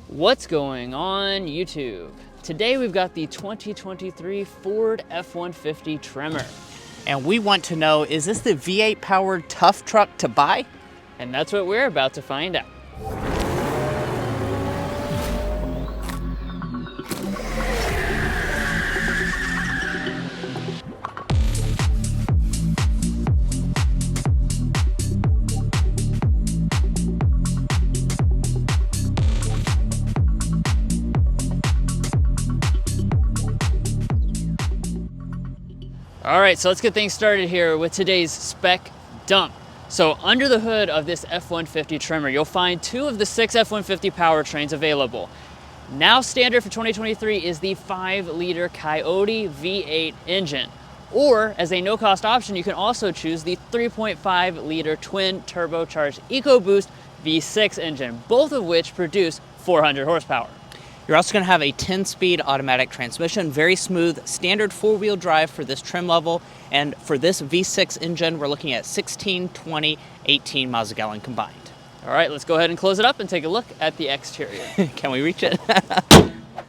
What's going on YouTube? Today we've got the 2023 Ford F-150 Tremor. And we want to know, is this the V8 powered tough truck to buy? And that's what we're about to find out. All right, so let's get things started here with today's spec dump. So under the hood of this F-150 Tremor, you'll find two of the 6 F-150 powertrains available. Now standard for 2023 is the 5-liter Coyote V8 engine. Or as a no-cost option, you can also choose the 3.5-liter twin turbocharged EcoBoost V6 engine, both of which produce 400 horsepower. You're also going to have a 10-speed automatic transmission, very smooth, standard 4-wheel drive for this trim level. And for this V6 engine, we're looking at 16, 20, 18 miles a gallon combined. All right, let's go ahead and close it up and take a look at the exterior. Can we reach it?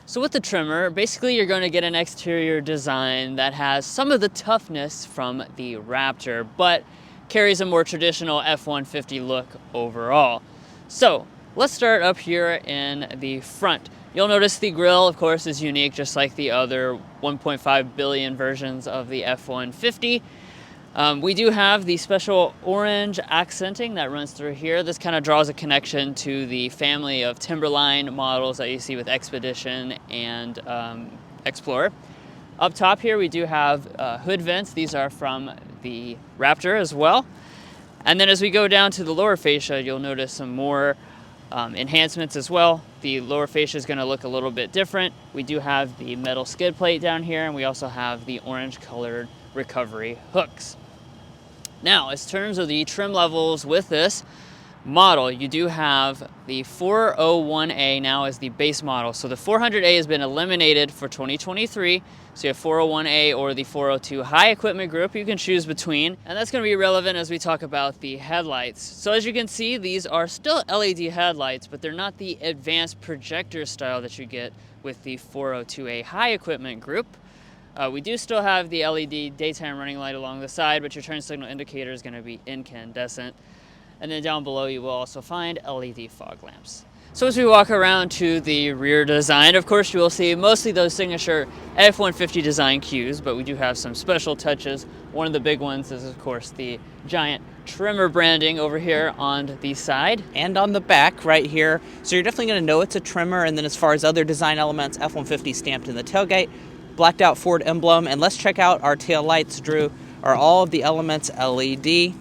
So with the Tremor, basically you're going to get an exterior design that has some of the toughness from the Raptor, but carries a more traditional F-150 look overall. So let's start up here in the front. You'll notice the grille, of course, is unique, just like the other 1.5 billion versions of the F-150. We do have the special orange accenting that runs through here. This kind of draws a connection to the family of Timberline models that you see with Expedition and Explorer. Up top here, we do have hood vents. These are from the Raptor as well. And then as we go down to the lower fascia, you'll notice some more enhancements as well. The lower fascia is going to look a little bit different. We do have the metal skid plate down here, and we also have the orange colored recovery hooks. Now, in terms of the trim levels with this model, you do have the 401A now as the base model. So the 400A has been eliminated for 2023. So you have 401A or the 402 high equipment group you can choose between. And that's going to be relevant as we talk about the headlights. So as you can see, these are still LED headlights, but they're not the advanced projector style that you get with the 402A high equipment group. We do still have the LED daytime running light along the side, but your turn signal indicator is going to be incandescent. And then down below you will also find LED fog lamps. So as we walk around to the rear design, of course you will see mostly those signature F-150 design cues, but we do have some special touches. One of the big ones is of course the giant Tremor branding over here on the side. And on the back right here. So you're definitely going to know it's a Tremor. And then as far as other design elements, F-150 stamped in the tailgate, blacked out Ford emblem. And let's check out our tail lights, Drew. Are all of the elements LED?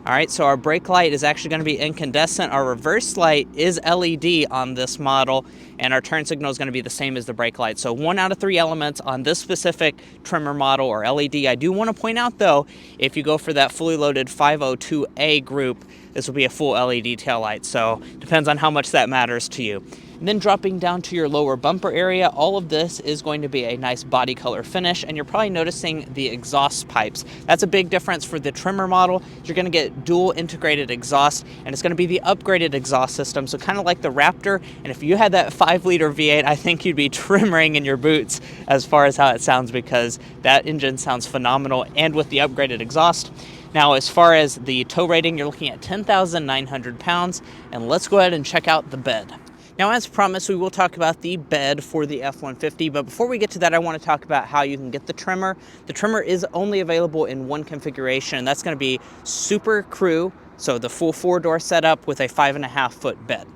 All right, so our brake light is actually going to be incandescent. Our reverse light is LED on this model, and our turn signal is going to be the same as the brake light. So 1 out of 3 elements on this specific Tremor model or LED. I do want to point out, though, if you go for that fully loaded 502A group, this will be a full LED taillight. So depends on how much that matters to you. And then dropping down to your lower bumper area, all of this is going to be a nice body color finish, and you're probably noticing the exhaust pipes. That's a big difference for the Tremor model. You're going to get dual integrated exhaust, and it's going to be the upgraded exhaust system, so kind of like the Raptor. And if you had that 5-liter V8, I think you'd be tremoring in your boots as far as how it sounds, because that engine sounds phenomenal, and with the upgraded exhaust. Now, as far as the tow rating, you're looking at 10,900 pounds, and let's go ahead and check out the bed. Now, as promised, we will talk about the bed for the F-150, but before we get to that, I want to talk about how you can get the Tremor. The Tremor is only available in one configuration, and that's going to be Super Crew, so the full 4-door setup with a 5.5-foot bed.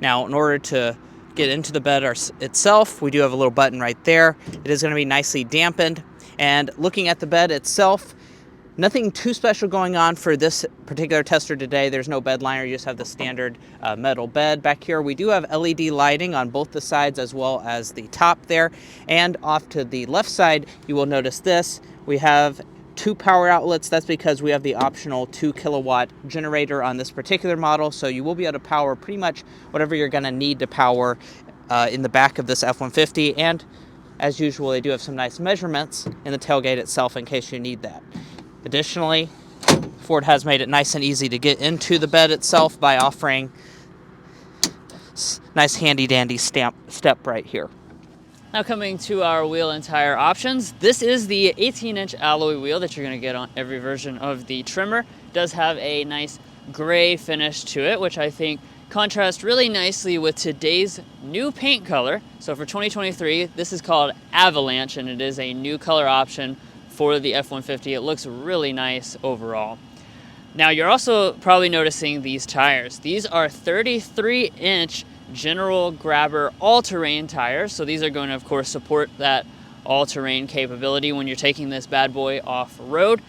Now, in order to get into the bed itself, we do have a little button right there. It is going to be nicely dampened, and looking at the bed itself, nothing too special going on for this particular tester today. There's no bed liner. You just have the standard metal bed. Back here, we do have LED lighting on both the sides as well as the top there. And off to the left side, you will notice this. We have 2 power outlets. That's because we have the optional 2 kilowatt generator on this particular model. So you will be able to power pretty much whatever you're going to need to power in the back of this F-150. And as usual, they do have some nice measurements in the tailgate itself in case you need that. Additionally, Ford has made it nice and easy to get into the bed itself by offering nice handy dandy step right here. Now coming to our wheel and tire options, this is the 18-inch alloy wheel that you're going to get on every version of the Tremor. It does have a nice gray finish to it, which I think contrasts really nicely with today's new paint color. So for 2023, this is called Avalanche, and it is a new color option for the F-150. It looks really nice overall. Now you're also probably noticing these tires. These are 33-inch General Grabber all-terrain tires. So these are going to, of course, support that all-terrain capability when you're taking this bad boy off-road.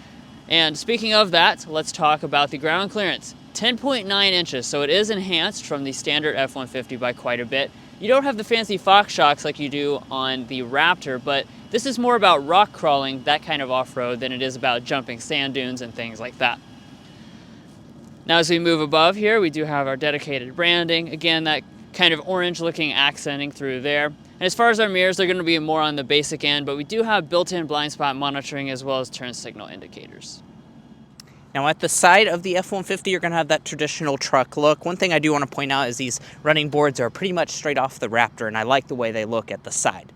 And speaking of that, let's talk about the ground clearance. 10.9 inches, so it is enhanced from the standard F-150 by quite a bit. You don't have the fancy Fox shocks like you do on the Raptor, but this is more about rock crawling, that kind of off-road, than it is about jumping sand dunes and things like that. Now as we move above here, we do have our dedicated branding. Again, that kind of orange looking accenting through there. And as far as our mirrors, they're going to be more on the basic end, but we do have built-in blind spot monitoring as well as turn signal indicators. Now at the side of the F-150, you're going to have that traditional truck look. One thing I do want to point out is these running boards are pretty much straight off the Raptor, and I like the way they look at the side.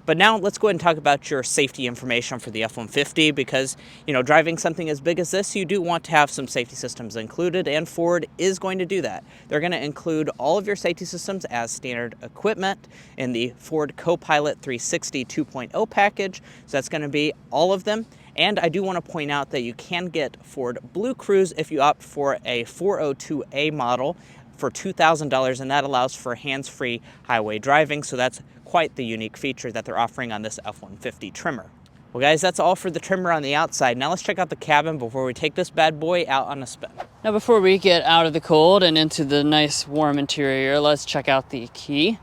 But now let's go ahead and talk about your safety information for the F-150 because, you know, driving something as big as this, you do want to have some safety systems included, and Ford is going to do that. They're going to include all of your safety systems as standard equipment in the Ford Co-Pilot 360 2.0 package. So that's going to be all of them. And I do want to point out that you can get Ford Blue Cruise if you opt for a 402A model for $2,000, and that allows for hands-free highway driving. So that's quite the unique feature that they're offering on this F-150 Tremor. Well guys, that's all for the Tremor on the outside. Now let's check out the cabin before we take this bad boy out on a spin. Now before we get out of the cold and into the nice warm interior, let's check out the key.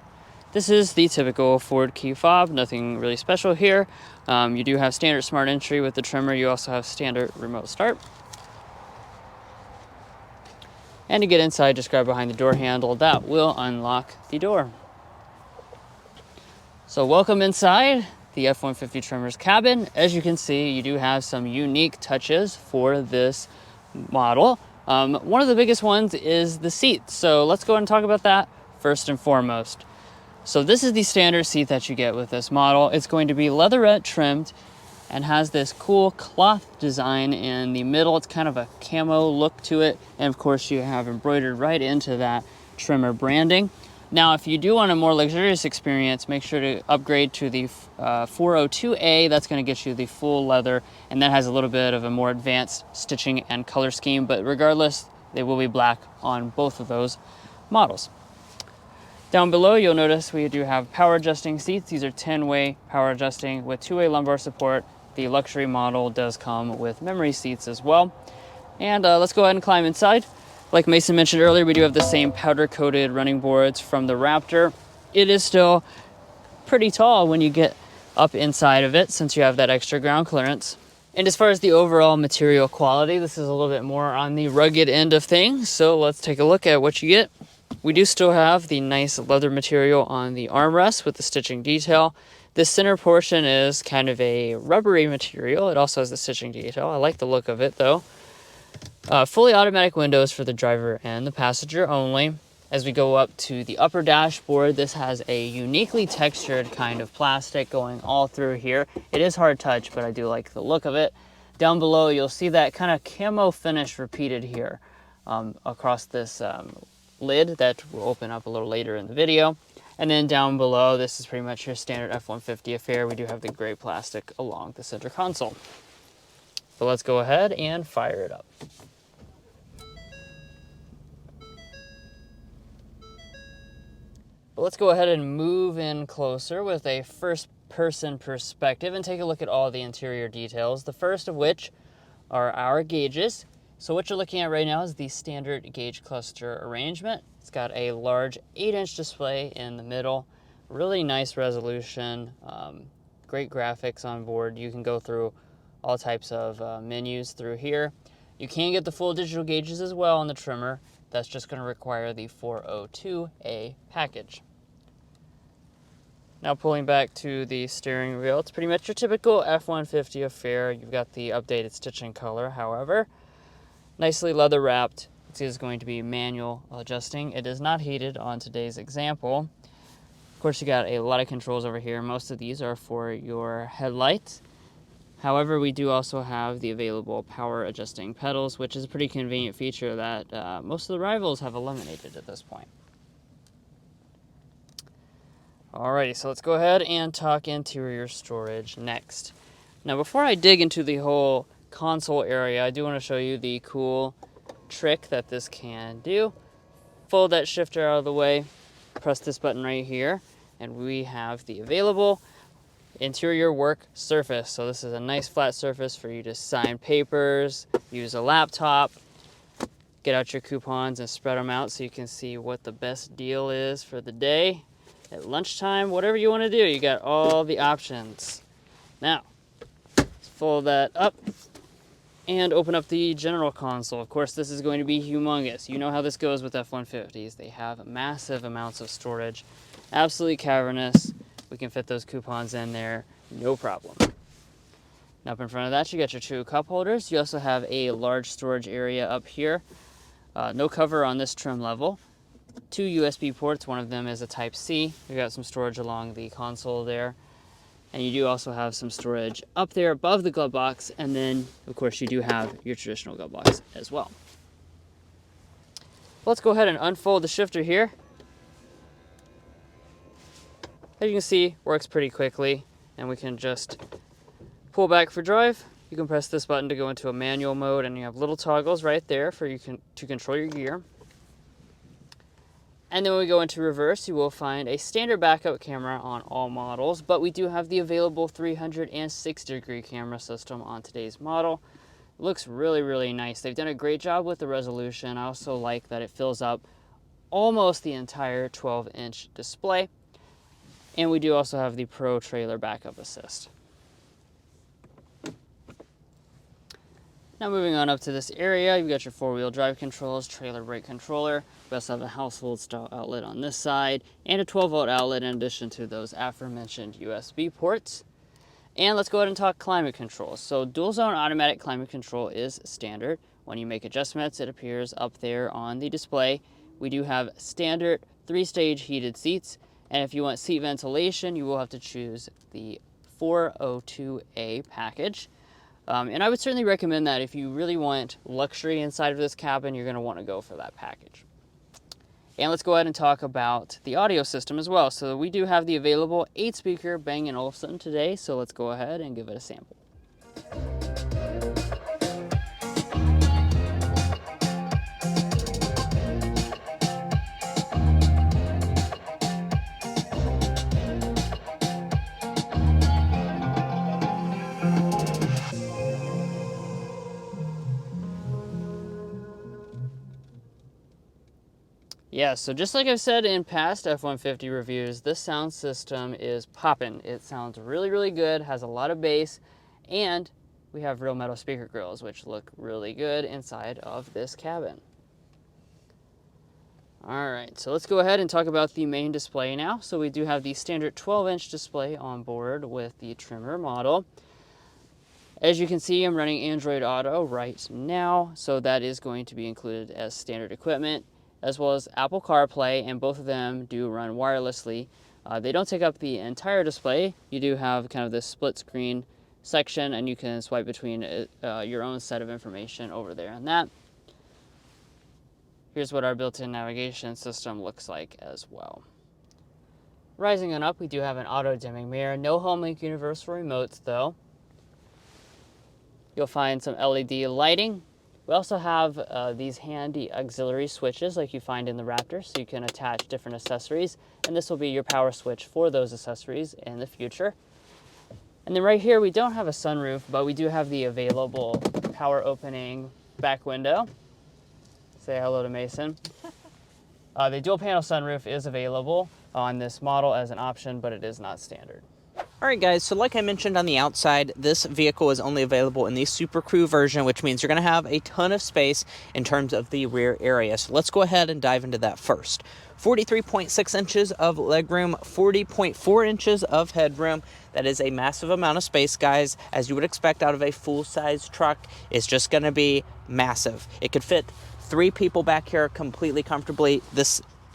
This is the typical Ford key fob, nothing really special here. You do have standard smart entry with the Tremor. You also have standard remote start. And to get inside, just grab behind the door handle. That will unlock the door. So welcome inside the F-150 Tremor's cabin. As you can see, you do have some unique touches for this model. One of the biggest ones is the seat. So let's go ahead and talk about that first and foremost. So this is the standard seat that you get with this model. It's going to be leatherette trimmed and has this cool cloth design in the middle. It's kind of a camo look to it. And of course you have embroidered right into that Tremor branding. Now, if you do want a more luxurious experience, make sure to upgrade to the 402A. That's going to get you the full leather, and that has a little bit of a more advanced stitching and color scheme. But regardless, they will be black on both of those models. Down below, you'll notice we do have power adjusting seats. These are 10-way power adjusting with 2-way lumbar support. The luxury model does come with memory seats as well. And let's go ahead and climb inside. Like Mason mentioned earlier, we do have the same powder-coated running boards from the Raptor. It is still pretty tall when you get up inside of it since you have that extra ground clearance. And as far as the overall material quality, this is a little bit more on the rugged end of things. So let's take a look at what you get. We do still have the nice leather material on the armrest with the stitching detail. This center portion is kind of a rubbery material. It also has the stitching detail. I like the look of it though. Fully automatic windows for the driver and the passenger only. As we go up to the upper dashboard, this has a uniquely textured kind of plastic going all through here. It is hard touch, but I do like the look of it. Down below, you'll see that kind of camo finish repeated here across this lid that will open up a little later in the video. And then down below, this is pretty much your standard F-150 affair. We do have the gray plastic along the center console. So let's go ahead and fire it up. But let's go ahead and move in closer with a first-person perspective and take a look at all the interior details. The first of which are our gauges. So what you're looking at right now is the standard gauge cluster arrangement. It's got a large 8-inch display in the middle, really nice resolution, great graphics on board. You can go through all types of menus through here. You can get the full digital gauges as well on the Tremor. That's just going to require the 402A package. Now pulling back to the steering wheel, it's pretty much your typical F-150 affair. You've got the updated stitching color, however. Nicely leather wrapped. It is going to be manual adjusting. It is not heated on today's example. Of course, you got a lot of controls over here. Most of these are for your headlights. However, we do also have the available power adjusting pedals, which is a pretty convenient feature that most of the rivals have eliminated at this point. Alrighty, so let's go ahead and talk interior storage next. Now, before I dig into the whole console area, I do want to show you the cool trick that this can do. Fold that shifter out of the way, press this button right here, and we have the available interior work surface. So this is a nice flat surface for you to sign papers, use a laptop, get out your coupons and spread them out so you can see what the best deal is for the day. At lunchtime, whatever you want to do, you got all the options. Now, let's fold that up and open up the general console. Of course, this is going to be humongous. You know how this goes with F-150s. They have massive amounts of storage, absolutely cavernous. We can fit those coupons in there, no problem. Now up in front of that, you got your 2 cup holders. You also have a large storage area up here. No cover on this trim level. 2 USB ports, one of them is a Type-C. You got some storage along the console there. And you do also have some storage up there above the glove box, and then of course you do have your traditional glove box as well. Let's go ahead and unfold the shifter here. As you can see, works pretty quickly, and we can just pull back for drive. You can press this button to go into a manual mode, and you have little toggles right there for to control your gear. And then when we go into reverse, you will find a standard backup camera on all models, but we do have the available 360-degree camera system on today's model. It looks really, really nice. They've done a great job with the resolution. I also like that it fills up almost the entire 12-inch display. And we do also have the Pro Trailer Backup Assist. Now moving on up to this area, you've got your 4-wheel drive controls, trailer brake controller. We also have a household style outlet on this side and a 12-volt outlet in addition to those aforementioned USB ports. And let's go ahead and talk climate control. So dual zone automatic climate control is standard. When you make adjustments, it appears up there on the display. We do have standard 3-stage heated seats. And if you want seat ventilation, you will have to choose the 402A package. And I would certainly recommend that if you really want luxury inside of this cabin, you're going to want to go for that package. And let's go ahead and talk about the audio system as well. So we do have the available 8-speaker Bang & Olufsen today, so let's go ahead and give it a sample. Yeah, so just like I've said in past F-150 reviews, this sound system is poppin'. It sounds really, really good, has a lot of bass, and we have real metal speaker grills, which look really good inside of this cabin. All right, so let's go ahead and talk about the main display now. So we do have the standard 12-inch display on board with the Tremor model. As you can see, I'm running Android Auto right now, so that is going to be included as standard equipment, as well as Apple CarPlay, and both of them do run wirelessly. They don't take up the entire display. You do have kind of this split screen section, and you can swipe between your own set of information over there on that. Here's what our built-in navigation system looks like as well. Rising on up, we do have an auto-dimming mirror. No HomeLink universal remotes though. You'll find some LED lighting. We also have these handy auxiliary switches like you find in the Raptor, so you can attach different accessories, and this will be your power switch for those accessories in the future. And then right here, we don't have a sunroof, but we do have the available power opening back window. Say hello to Mason. The dual panel sunroof is available on this model as an option, but it is not standard. Alright guys, so like I mentioned on the outside, this vehicle is only available in the Super Crew version, which means you're going to have a ton of space in terms of the rear area. So let's go ahead and dive into that first. 43.6 inches of legroom, 40.4 inches of headroom. That is a massive amount of space, guys. As you would expect out of a full-size truck, it's just going to be massive. It could fit 3 people back here completely comfortably.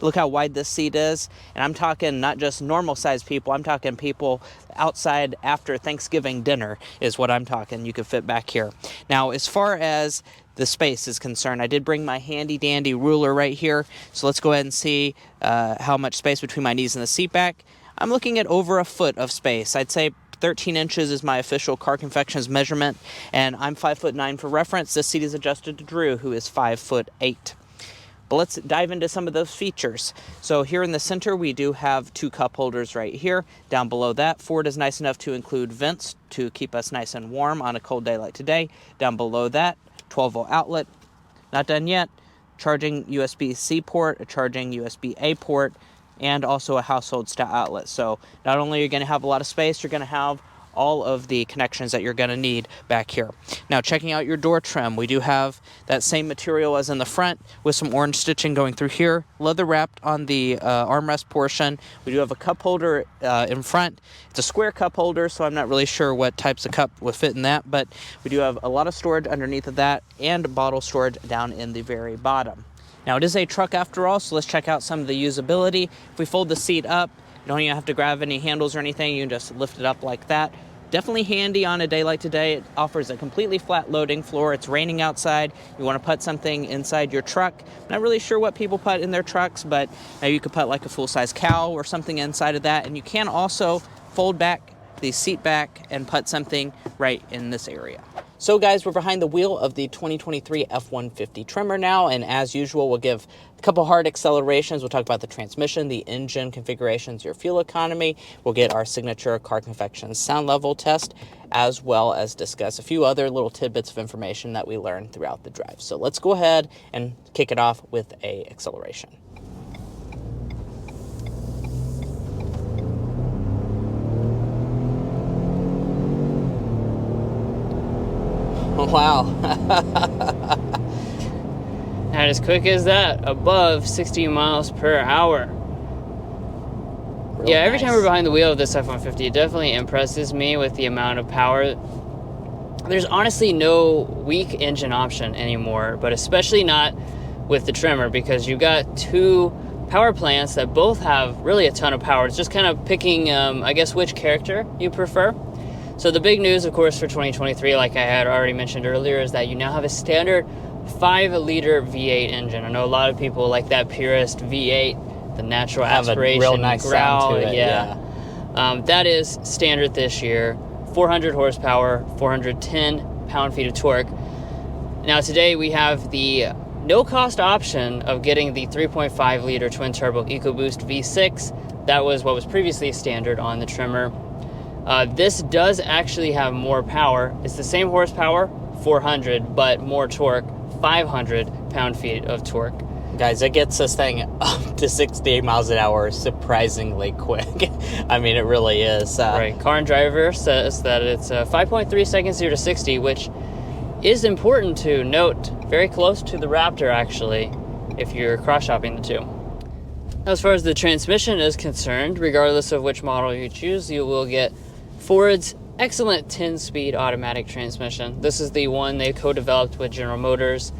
Look how wide this seat is. And I'm talking not just normal sized people, I'm talking people outside after Thanksgiving dinner is what I'm talking. You could fit back here. Now, as far as the space is concerned, I did bring my handy dandy ruler right here. So let's go ahead and see how much space between my knees and the seat back. I'm looking at over a foot of space. I'd say 13 inches is my official Car Confections measurement, and I'm 5'9" for reference. This seat is adjusted to Drew, who is 5'8". But let's dive into some of those features. So here in the center, we do have 2 cup holders right here. Down below that, Ford is nice enough to include vents to keep us nice and warm on a cold day like today. Down below that, 12-volt outlet. Not done yet. Charging USB-C port, a charging USB-A port, and also a household style outlet. So not only are you going to have a lot of space, you're going to have all of the connections that you're going to need back here. Now, checking out your door trim, we do have that same material as in the front with some orange stitching going through here, leather wrapped on the armrest portion. We do have a cup holder in front. It's a square cup holder, so I'm not really sure what types of cup would fit in that, but we do have a lot of storage underneath of that and bottle storage down in the very bottom. Now, it is a truck after all, so let's check out some of the usability. If we fold the seat up, you don't even have to grab any handles or anything. You can just lift it up like that. Definitely handy on a day like today. It offers a completely flat loading floor. It's raining outside. You want to put something inside your truck. Not really sure what people put in their trucks, but maybe you could put like a full-size cow or something inside of that. And you can also fold back the seat back and put something right in this area. So guys, we're behind the wheel of the 2023 F-150 Tremor now, and as usual, we'll give a couple hard accelerations. We'll talk about the transmission, the engine configurations, your fuel economy. We'll get our signature Car Confections sound level test, as well as discuss a few other little tidbits of information that we learned throughout the drive. So let's go ahead and kick it off with a acceleration. Wow. Not as quick as that, above 60 miles per hour. Yeah, every time we're behind the wheel of this F-150, it definitely impresses me with the amount of power. There's honestly no weak engine option anymore, but especially not with the Tremor, because you've got 2 power plants that both have really a ton of power. It's just kind of picking, I guess, which character you prefer. So the big news, of course, for 2023, like I had already mentioned earlier, is that you now have a standard 5-liter V8 engine. I know a lot of people like that purist V8, the natural aspiration, real nice growl. sound to it, yeah. That is standard this year. 400 horsepower, 410 pound-feet of torque. Now today we have the no-cost option of getting the 3.5-liter twin-turbo EcoBoost V6. That was what was previously standard on the Tremor. This does actually have more power. It's the same horsepower, 400, but more torque, 500 pound-feet of torque. Guys, it gets this thing up to 68 miles an hour surprisingly quick. I mean, it really is. Right. Car and Driver says that it's 5.3 seconds 0 to 60, which is important to note. Very close to the Raptor, actually, if you're cross-shopping the two. As far as the transmission is concerned, regardless of which model you choose, you will get Ford's excellent 10-speed automatic transmission. This is the one they co-developed with General Motors,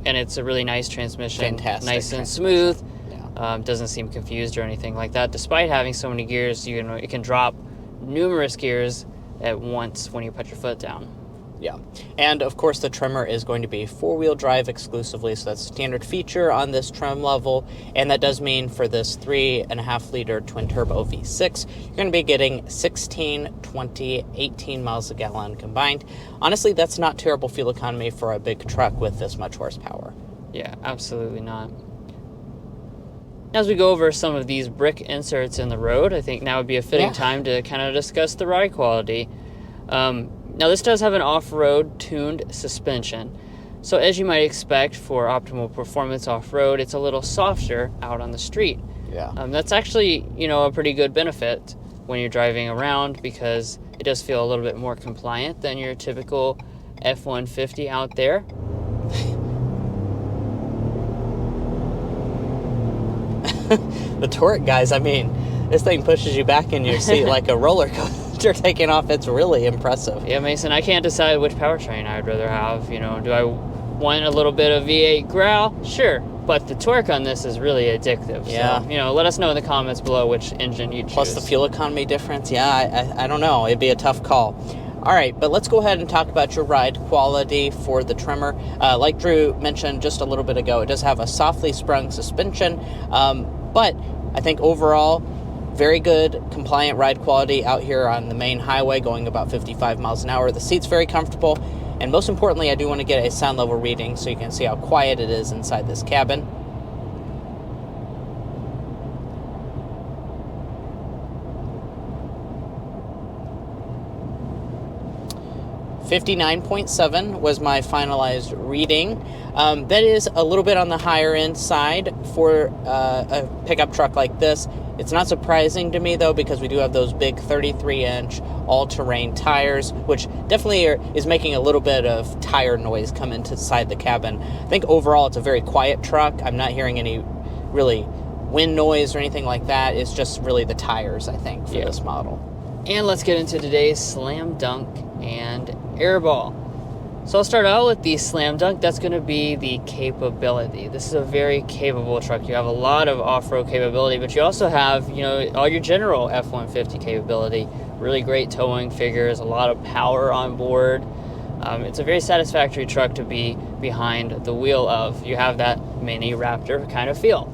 and it's a really nice transmission. Fantastic. Nice and smooth. Yeah. Doesn't seem confused or anything like that. Despite having so many gears, it can drop numerous gears at once when you put your foot down. Yeah, and of course the Tremor is going to be 4-wheel drive exclusively, so that's a standard feature on this trim level, and that does mean for this 3.5-liter twin-turbo V6, you're going to be getting 16, 20, 18 miles a gallon combined. Honestly, that's not terrible fuel economy for a big truck with this much horsepower. Yeah, absolutely not. As we go over some of these brick inserts in the road, I think now would be a fitting time to kind of discuss the ride quality. Now this does have an off-road tuned suspension, so as you might expect for optimal performance off-road, it's a little softer out on the street. Yeah. That's actually, a pretty good benefit. when you're driving around, because it does feel a little bit more compliant than your typical F-150 out there. The torque, guys, I mean, this thing pushes you back in your seat like a roller coaster taking off. It's really impressive. Yeah, Mason, I can't decide which powertrain I'd rather have. You know, do I want a little bit of V8 growl? Sure, but the torque on this is really addictive. Yeah. So, you know, let us know in the comments below which engine you choose. Plus the fuel economy difference. Yeah, I don't know. It'd be a tough call. All right, but let's go ahead and talk about your ride quality for the Tremor. Like Drew mentioned just a little bit ago, it does have a softly sprung suspension, but I think overall, very good compliant ride quality out here on the main highway going about 55 miles an hour. The seat's very comfortable, and most importantly, I do want to get a sound level reading so you can see how quiet it is inside this cabin. 59.7 was my finalized reading. That is a little bit on the higher end side for a pickup truck like this. It's not surprising to me though, because we do have those big 33-inch all-terrain tires, which definitely is making a little bit of tire noise come inside the cabin. I think overall it's a very quiet truck. I'm not hearing any really wind noise or anything like that. It's just really the tires, I think, for this model. And let's get into today's slam dunk and airball. So I'll start out with the slam dunk. That's going to be the capability. This is a very capable truck. You have a lot of off-road capability, but you also have, you know, all your general F-150 capability. Really great towing figures, a lot of power on board. It's a very satisfactory truck to be behind the wheel of. You have that mini Raptor kind of feel.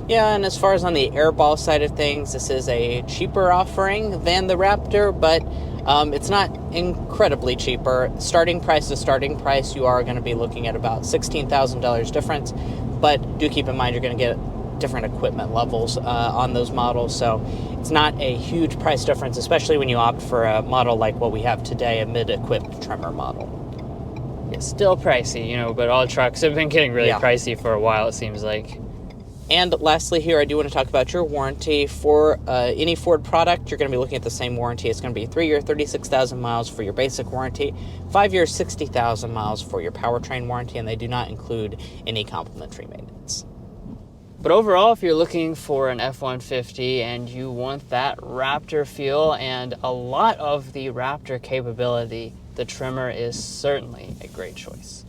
Yeah, and as far as on the airball side of things, this is a cheaper offering than the Raptor, but it's not incredibly cheaper. Starting price to starting price, you are going to be looking at about $16,000 difference, but do keep in mind you're going to get different equipment levels on those models, so it's not a huge price difference, especially when you opt for a model like what we have today, a mid-equipped Tremor model. It's still pricey, you know, but all trucks have been getting really pricey for a while, it seems like. And lastly here, I do want to talk about your warranty. For any Ford product, you're going to be looking at the same warranty. It's going to be 3-year, 36,000 miles for your basic warranty, 5-year, 60,000 miles for your powertrain warranty, and they do not include any complimentary maintenance. But overall, if you're looking for an F-150 and you want that Raptor feel and a lot of the Raptor capability, the Tremor is certainly a great choice.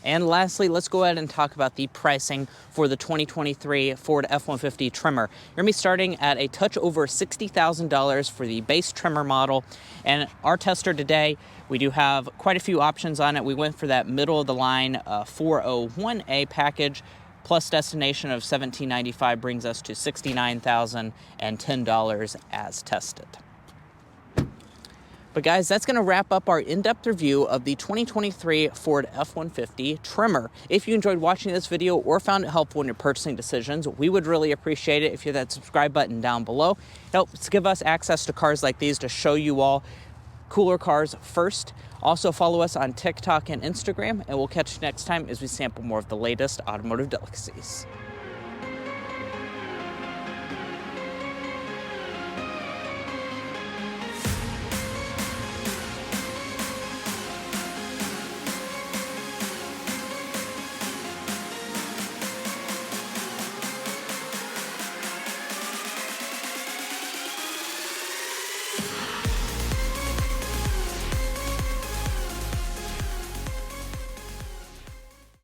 And lastly, let's go ahead and talk about the pricing for the 2023 Ford F-150 Tremor. You're going to be starting at a touch over $60,000 for the base Tremor model. And our tester today, we do have quite a few options on it. We went for that middle-of-the-line 401A package, plus destination of $1,795 brings us to $69,010 as tested. But guys, that's going to wrap up our in-depth review of the 2023 Ford F-150 Tremor. If you enjoyed watching this video or found it helpful in your purchasing decisions, we would really appreciate it if you hit that subscribe button down below. It helps give us access to cars like these to show you all cooler cars first. Also follow us on TikTok and Instagram, and we'll catch you next time as we sample more of the latest automotive delicacies.